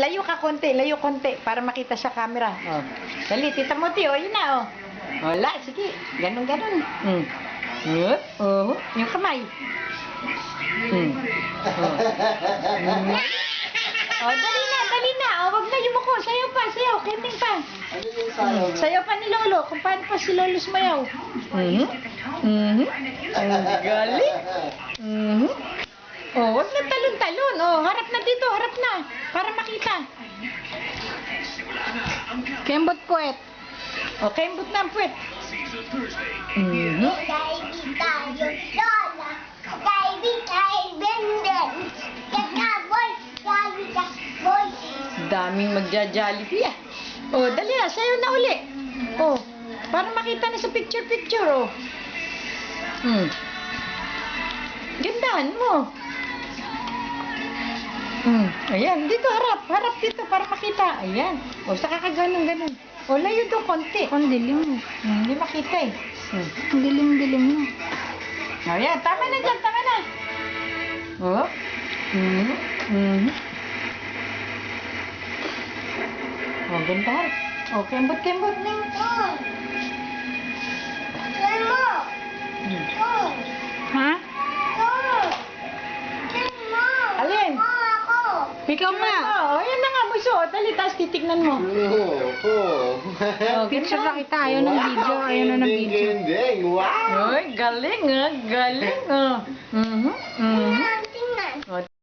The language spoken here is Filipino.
Layo ka konti, layo konti para makita sa camera. Oh. Dali, Tita Muti, oh, yun na, oh. Wala, sige. Ganon, ganon. Oh, yung kamay. Oh, dali na. Oh, wag na yumuko. Sayaw pa, sayaw. Kending pa. Sayaw pa ni Lolo. Kung paano pa si Lolo sumayaw. Ang galing. Oh, wag na talon-talon. Oh, harap na dito, harap na. Para makita. Kembot puwet. Oh, kembot na ang puwet. Daming magja-jollibee ah. Oh, dali na, sayo na uli. Oh, para makita na sa picture-picture oh. Gandahan mo. Ayan, dito harap dito para makita. Ayan. O, saka ka ganun. O, layo doon konti. Ang dilim mo. Hindi makita eh. Ang dilim mo. Ayan, tama na dyan, tama na. O. O, gandahan. O, kembot na. Ha? Alin? Ikaw nga. O, ayan na nga, Muso. Dali, taas titignan mo. Picture na kita. Ayaw ng video. Ayaw na ng video. Ay, galing ah. Galing ah.